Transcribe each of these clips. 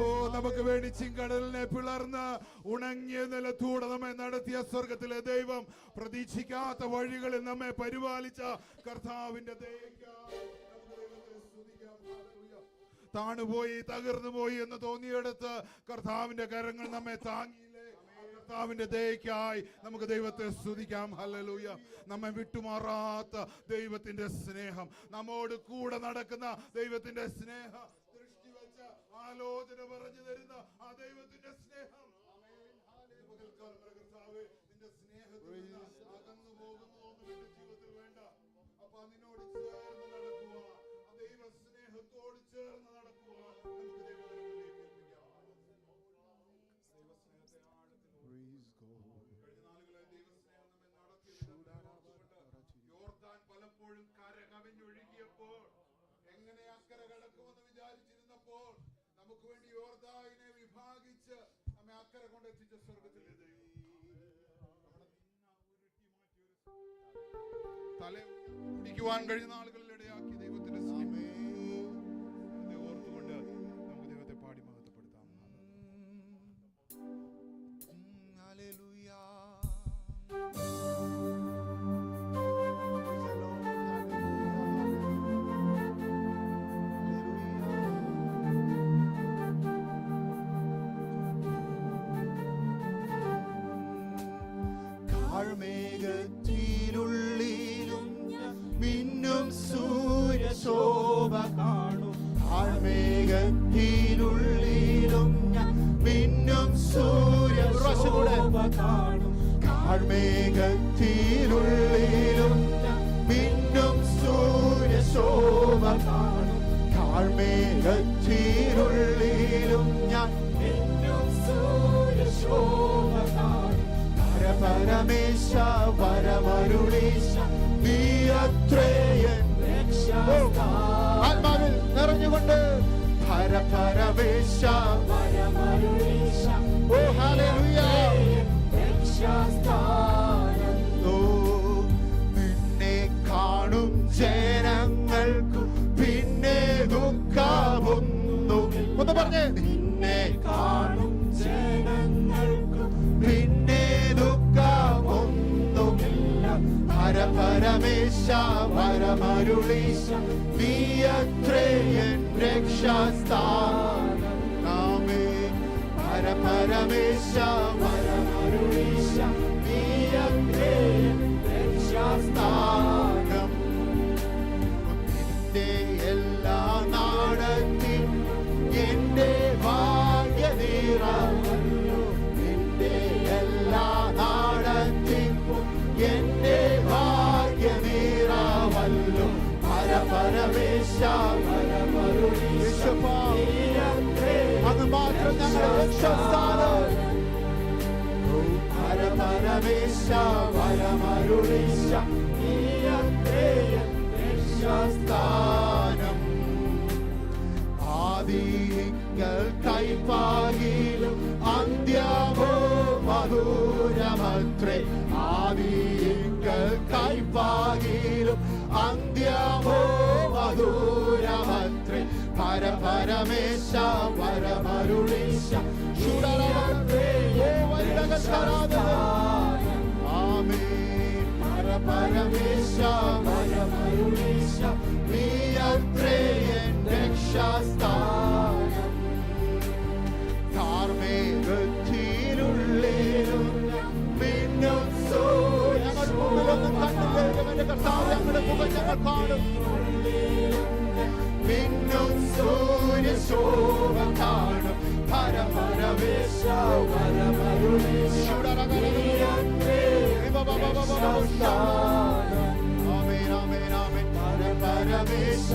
ഓ, നമുക്ക് വേണ്ടി ചിങ്കടലിനെ പിളർന്ന് ഉണങ്ങിയ നിലത്തൂടെ നമ്മെ നടത്തിയ സ്വർഗത്തിലെ ദൈവം, പ്രതീക്ഷിക്കാത്ത വഴികളിൽ നമ്മെ പരിപാലിച്ച കർത്താവിന്റെ താണുപോയി തകർന്നുപോയി എന്ന് തോന്നിയെടുത്ത് കർത്താവിന്റെ കരങ്ങൾ നമ്മെ താങ്ങിയില്ലേ. കർത്താവിന്റെ ദയക്കായി നമുക്ക് ദൈവത്തെ സ്തുതിക്കാം. ഹല്ലേലൂയ. നമ്മെ വിട്ടുമാറാത്ത ദൈവത്തിന്റെ സ്നേഹം, നമ്മോട് കൂടെ നടക്കുന്ന ദൈവത്തിന്റെ സ്നേഹം, ദൃഷ്ടി വെച്ച ആലോചന പറഞ്ഞു തരുന്ന ആ ദൈവത്തിന്റെ സ്നേഹം. കർത്താവേ, നിന്റെ സ്നേഹത്തിൽ അകന്നു പോകുന്നു എന്റെ ജീവിതത്തിൽ വേണ്ട. അപ്പൊ അതിനോട് ചേർന്ന് നടക്കുവാൻ, ആ ദൈവ സ്നേഹത്തോട് ചേർന്ന് നടക്കുവാൻ നമുക്ക് ദൈവത്തിലേക്ക് എത്തിക്കാം. കഴിഞ്ഞ നാളുകളെ ദൈവസ്നേഹം നമ്മെ നടത്തി. യോർദാൻ പലപ്പോഴും കരകവിഞ്ഞൊഴുകിയപ്പോൾ, എങ്ങനെ അക്കരെ കടക്കുമെന്ന് വിചാരിച്ചിരുന്നപ്പോൾ, നമുക്ക് വേണ്ടി യോർദാനെ വിഭാഗിച്ച് നമ്മെ അക്കരെ കൊണ്ടെത്തിച്ച സ്വർഗത്തിലെ ദൈവം, തല പിടിക്കുവാൻ കഴിഞ്ഞ ആളുകളിൽ ഇടയാക്കി ദൈവത്തിന്റെ സ്നേഹം ഓർത്തുകൊണ്ട് നമുക്ക് ദൈവത്തെ പാടി മഹത്വപ്പെടുത്താം. ഹല്ലേലൂയ. താഴ്മേഘത്തിനുള്ളിലും മിന്നും സൂര്യശോഭ കാണും. താഴ്മേഘത്തിനുള്ളിലും മിന്നും സൂര്യശോഭ കാണും. താഴ്മേഘത്തിനുള്ളിലും മിന്നും സൂര്യശോഭ കാണും. താഴ്മേഘത്തിനുള്ളിലും ഞാൻ മിന്നും സൂര്യശോഭ കാണും. പരമേശ വരമരുളീശ നീ അത്രയൻ ആത്മാവിൽ നിറഞ്ഞുകൊണ്ട് പരമേശ വരമരുളീശ ഓ ഹല്ലേലൂയ. ഓ, നിന്നെ കാണും ജനങ്ങൾക്കു പിന്നെ ദുഃഖമൊന്നും ഒന്ന് പറഞ്ഞേ. നിന്നെ കാണും ജനങ്ങൾക്കു പിന്നെ ദുഃഖമൊന്നുമില്ല. പരമേശ വരമരുളീശ നീ അത്രയൻ രക്ഷാസ്ഥാനം. ആമേൻ. പരമേശ വരമരുളീശ നീ അത്രയൻ രക്ഷാസ്ഥാനം. നിന്റെ എല്ലാ നാടത്തിൽ എന്റെ ഭാഗ്യനിറവല്ലോ. നിന്റെ എല്ലാ നാടത്തിനും എന്റെ ഭാഗ്യനിറവല്ലോ. പരമേശ വരമരുളീശ അത് മാത്രം ഞങ്ങളുടെ രക്ഷാസ്ഥാനം. പരമേശ വരമരുളീശ നീ അത്രയൻ രക്ഷാസ്ഥാനം. ആദികൾ കൈപ്പാകിലും അന്ത്യമോ മധുരമത്രേ. ആദികൾ കൈപ്പാകിലും അന്ത്യമോ മധുരമത്രേ. പരമേശ വരമരുളീശ ആമേൻ. പരമേശ വരമരുളീശ നീ അത്രയൻ രക്ഷാസ്ഥാനം. താഴ്മേഘത്തിനുള്ളിലും മിന്നും സൂര്യശോഭ ഞങ്ങളുടെ മുഖം ഞങ്ങൾ കാണും. മിന്നും സൂര്യശോഭ കാണും. പരമേശ വരമരുളീശ ആമേൻ ആമേൻ ആമേൻ. പരമേശ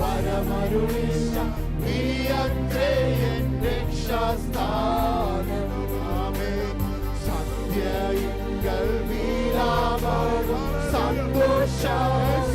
വരമരുളീശ നീ അത്രയൻ രക്ഷാസ്ഥാനം. ആമേൻ. സന്ധ്യയിങ്കൽ വീലാപവും സന്തോഷവും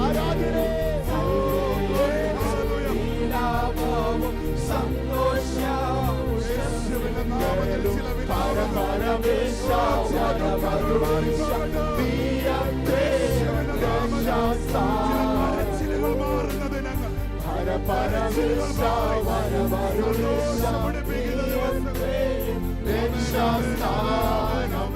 ആരാധനേ വീലാപവും സന്തോഷവും പരമേശ വരമരുളീശ നീ അത്രയൻ രക്ഷാസ്ഥാനം. പരമേശ വരമരുളീശ രക്ഷാസ്ഥാനം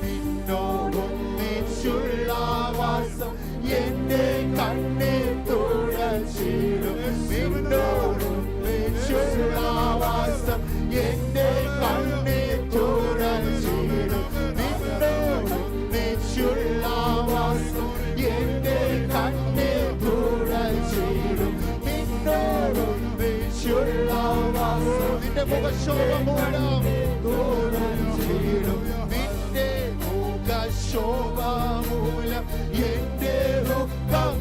നിന്നോടൊന്നിച്ചുള്ള വാസം എന്റെ കണ്ണിൽ തുടച്ചിടും നിന്നോടൊന്നിച്ചുള്ള വാസം എന്റെ കണ്ണിൽ തുടച്ചിടും നിന്നോടൊന്നിച്ചുള്ള വാസം എന്റെ കണ്ണിൽ തുടച്ചിടും നിന്നോടൊന്നിച്ചുള്ള വാസം നിന്റെ മുഖശോഭ മൂലം തുടച്ചിടും നിന്റെ മുഖശോഭ മൂലം എന്റെ ദുഃഖം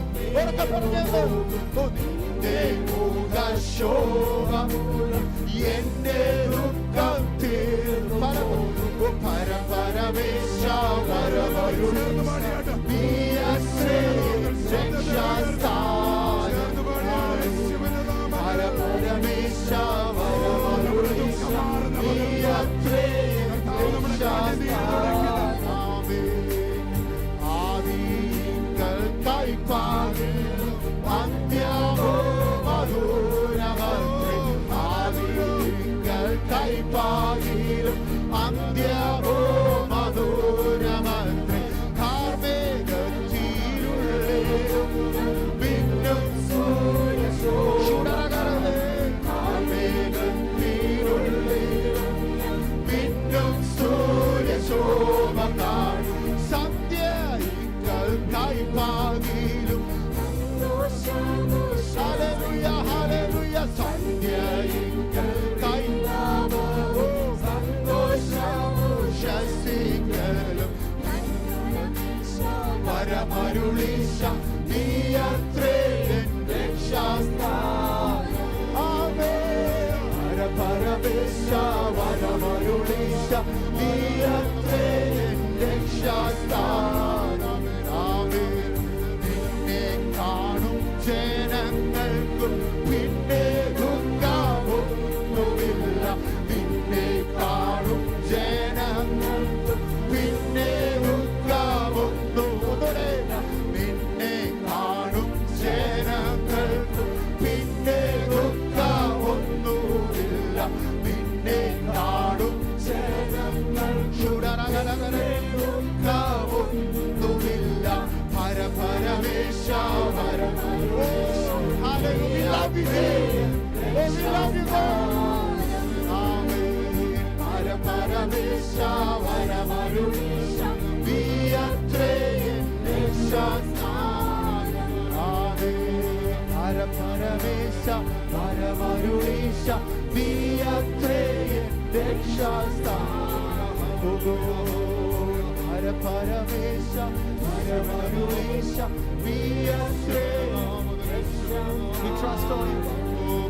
നിന്റെ മുഖശോഭ മൂലം എന്റെ ദുഃഖം തീർന്നു പരമേശ വരമരുളീശ നീ ആശ്രയം രക്ഷാസ്ഥാനം പരമേശ വരമരുളീശ നീ ആശ്രയം രക്ഷാസ്ഥാനം ആദികൾ കൈപ്പാകിൽ അന്ത്യമോ മധുരമന്ത്രി ആദികൾ കൈപ്പാകിലും അന്ത്യമോ മധുരമന്ത്രി കാർമേഘത്തിനുള്ളിലും മിന്നും സൂര്യശോഭകരമേ കാർമേഘത്തിനുള്ളിലും മിന്നും സൂര്യശോഭ കാണും സന്ധ്യകൾ കൈപ്പാകിലും ഹല്ലേലൂയ ഹല്ലേലൂയ സന്ധ്യകൾ കൈപ്പാകിലും സന്തോഷസികളും വരമരുളീശ നീ അത്രേ രക്ഷാസ്ഥാനം ആമേൻ പരമേശ വരമരുളീശ നീ അത്രേ രക്ഷാസ്ഥാനം ആമേൻ നിന്നെ കാണും ജനങ്ങൾക്കും പിന്നെ ദുഃഖമൊന്നുമില്ല നിന്നെ കാണും ജനങ്ങൾക്കും പിന്നെ ദുഃഖമൊന്നുമില്ല നിന്നെ കാണും ജനങ്ങൾക്കും പിന്നെ ദുഃഖമൊന്നുമില്ല നിന്നെ കാണും ജനങ്ങൾ ദുഃഖമൊന്നുമില്ല പരമേശ വരമരുളീശ ഹല്ലേലൂയ we love you ആമേൻ പരമേശ വരമരുളീശ നീ അത്രേ രക്ഷാസ്ഥാനം ആമേൻ പരമേശ വരമരുളീശ നീ അത്രേ രക്ഷാസ്ഥാനം പരമേശ വരമരുളീശ നീ അത്രേ We trust on you.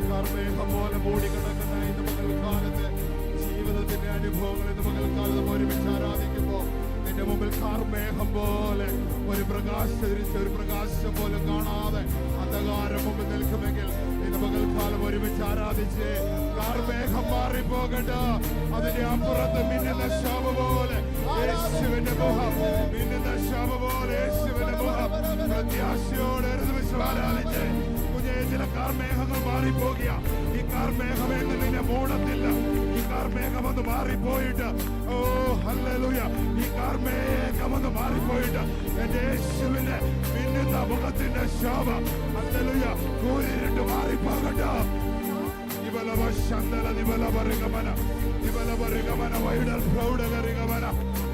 കർമ്മേഘം പോലെ മൂടിക്കിടക്കുന്ന ഇന്ന് പകൽക്കാലത്ത് ജീവിതത്തിന്റെ അനുഭവങ്ങൾ ഇന്ന് പകൽക്കാലത്ത് ഒരുമിച്ച് ആരാധിക്കുമ്പോൾ നിന്റെ മുമ്പിൽ കാർമേഘം പോലെ ഒരു പ്രകാശം പോലും കാണാതെ അന്ധകാരം മുമ്പിൽ നിൽക്കുമെങ്കിൽ ഇന്ന് പകൽക്കാലം ഒരുമിച്ച് ആരാധിച്ച് കാർമേഘം മാറിപ്പോകണ്ട അതിന്റെ അപ്പുറത്ത് മിന്നുന്ന ശോഭ പോലെ യേശുവിന്റെ മുഖം മിന്നുന്ന ശോഭ പോലെ യേശുവിന്റെ മുഖം പ്രത്യാശയോടെ ആരാധിച്ച് ചില കാർമേഘങ്ങൾ മാറിപ്പോകിയ ഈ കാർമേഘമെന്ന് നിന്നെ മൂടത്തില്ല ഈ കാർമേഘം ഒന്ന് മാറിപ്പോയിട്ട് ഓ ഹല്ലേലൂയ ഈ കാർമേഘം ഒന്ന് മാറിപ്പോയിട്ട് എന്റെ യേശുവിന്റെ മിന്നുന്ന മുഖത്തിന്റെ ശോഭ ഹല്ലേലൂയ കൂരിട്ട് മാറിപ്പോകണ്ട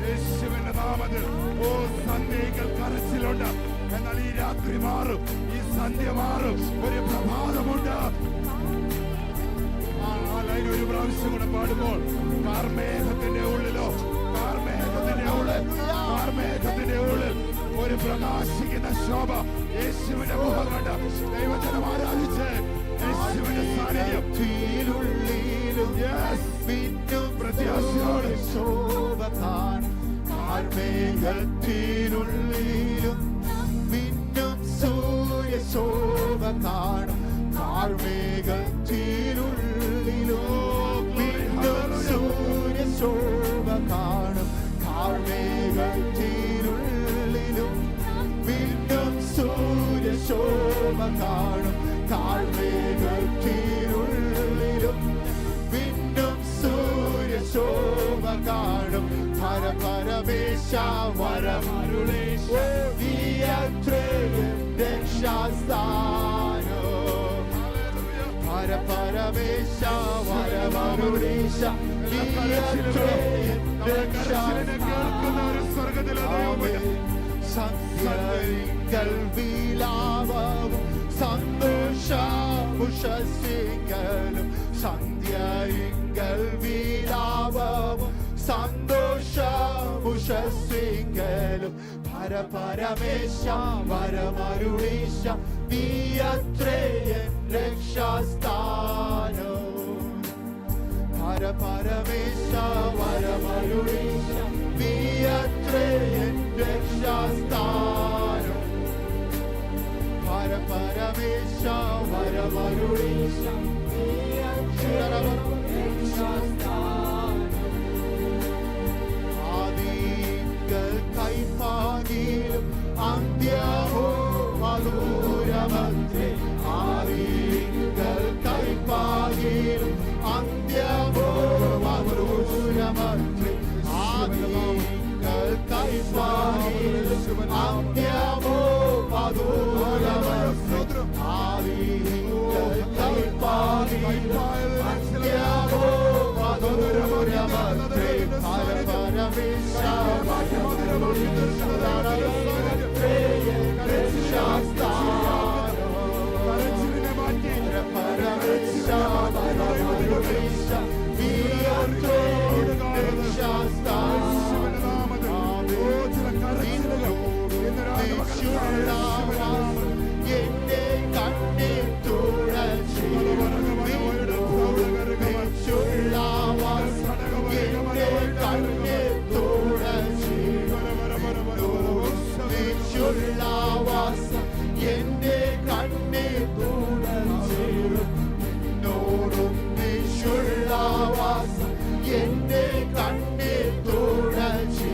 യേശുവിന്റെ നാമത്തിൽ ഓ സന്ധ്യകൾ കരച്ചിലുണ്ട് എന്നാൽ ഈ രാത്രി മാറും ഈ സന്ധ്യ മാറും ഒരു പ്രഭാതമുണ്ട് ആ ലൈൻ ഒരു പ്രാവശ്യം കൂടെ പാടുമ്പോൾ കാർമേഘത്തിന്റെ ഉള്ളിലോ കാർമേഘത്തിന്റെ ഉള്ളിൽ ഒരു പ്രകാശിക്കുന്ന ശോഭ യേശുവിന്റെ മുഖം കണ്ട് ദൈവജനം ആരാധിച്ച് യേശുവിന്റെ സാന്നിധ്യം പ്രത്യാശയോടെ ശോഭ കാണും കാർമേഘത്തിനുള്ളിലും മിന്നും സൂര്യശോഭ കാണും കാർമേഘത്തിനുള്ളിലും മിന്നും സൂര്യശോഭ കാണും കാർമേഘത്തിനുള്ളിലും മിന്നും സൂര്യശോഭ കാണും താഴ്വേകത്തിനുള്ളിലും വീണ്ടും സൂര്യശോഭ കാണും പരമേശ വരമരുളേശ നീയത്രയും രക്ഷാസ്ഥാനോ പരമേശ വരമരുളേശ നീയത്രയും സന്ധ്യരിങ്കൽ വിലാപവും സന്തോഷമുഷസിങ്കലും സന്ധ്യരിങ്കൽ വിലാപവും സന്തോഷമുഷസിങ്കലും പരമേശ വരമരുളീശ നീയത്രയൻ രക്ഷാസ്ഥാനോ പരമേശ വരമരുളീശ നീയത്രയൻ രക്ഷാസ്ഥാനോ പരമേശ വരമരുളീശ നീയത്രയൻ രക്ഷാസ്ഥാനോ ആദികൾ കൈപ്പാകിലും അന്ത്യമോ മധുരമത്രേ ആദികൾ കൈപ്പാകിലും അന്ത്യമോ മധുരമത്രേ ആദികൾ കൈപ്പാകിലും അന്ത്യമോ മധുരമത്രേ ആദികൾ കൈപ്പാകിലും അന്ത്യമോ മധുരമത്രേ പരമേശ എന്റെ കണ്ണേ തുഴച്ചു എന്റെ കണ്ണേ തുഴച്ചോടും നിശുള്ളവാസം എന്റെ കണ്ണേ തുഴച്ചു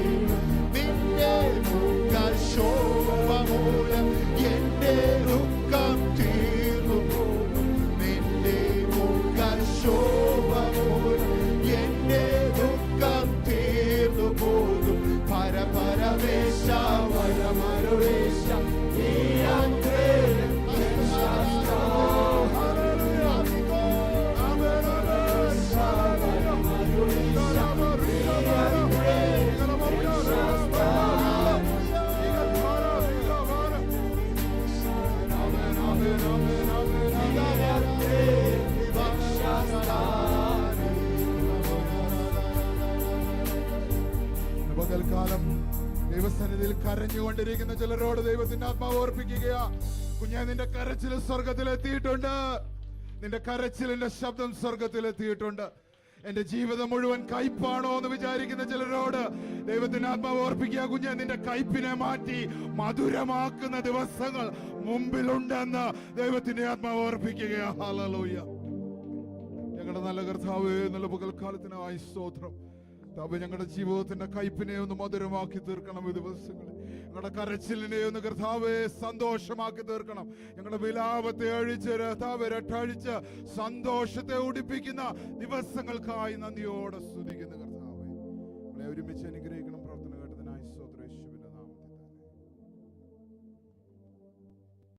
നിന്റെ മുഖശോഭ മൂലം എന്റെ ദുഃഖം തീർന്നു പോകും നിന്റെ മുഖശോഭ മൂലം എന്റെ ദുഃഖം തീർന്നു പോകും പരമേശ വരമരുളേശ പകൽക്കാലം ദൈവസന്നിധിയിൽ കരഞ്ഞുകൊണ്ടിരിക്കുന്ന ചിലരോട് ദൈവത്തിന്റെ ആത്മാവ് ഓർപ്പിക്കുകയാ. കുഞ്ഞാ, നിന്റെ കരച്ചിൽ സ്വർഗത്തിലെത്തിയിട്ടുണ്ട്. നിന്റെ കരച്ചിലിന്റെ ശബ്ദം സ്വർഗത്തിലെത്തിയിട്ടുണ്ട്. എന്റെ ജീവിതം മുഴുവൻ കയ്പാണോ എന്ന് വിചാരിക്കുന്ന ചിലരോട് ദൈവത്തിന്റെ ആത്മാവ് ഓർപ്പിക്കുക. കുഞ്ഞാ, നിന്റെ കയ്പിനെ മാറ്റി മധുരമാക്കുന്ന ദിവസങ്ങൾ മുമ്പിലുണ്ടെന്ന് ദൈവത്തിന്റെ ആത്മാവ് ഓർപ്പിക്കുകയാ. ഹല്ലേലൂയ. ഞങ്ങളുടെ നല്ല കർത്താവേ, നല്ല പകൽക്കാലത്തിനായി സ്തോത്രം. ഞങ്ങളുടെ ജീവിതത്തിന്റെ കയ്പിനെ ഒന്ന് മധുരമാക്കി തീർക്കണം. ഈ ദിവസങ്ങളിൽ ഞങ്ങളുടെ കരച്ചിലിനെ ഒന്ന് കർത്താവെ സന്തോഷമാക്കി തീർക്കണം. ഞങ്ങളുടെ വിലാപത്തെ അഴിച്ച് രട്ടഴിച്ച് സന്തോഷത്തെ ഉടിപ്പിക്കുന്ന ദിവസങ്ങൾക്കായി നന്ദിയോടെ സ്തുതിക്കുന്ന കർത്താവെ, ഒരുമിച്ച് അനുഗ്രഹിക്കണം.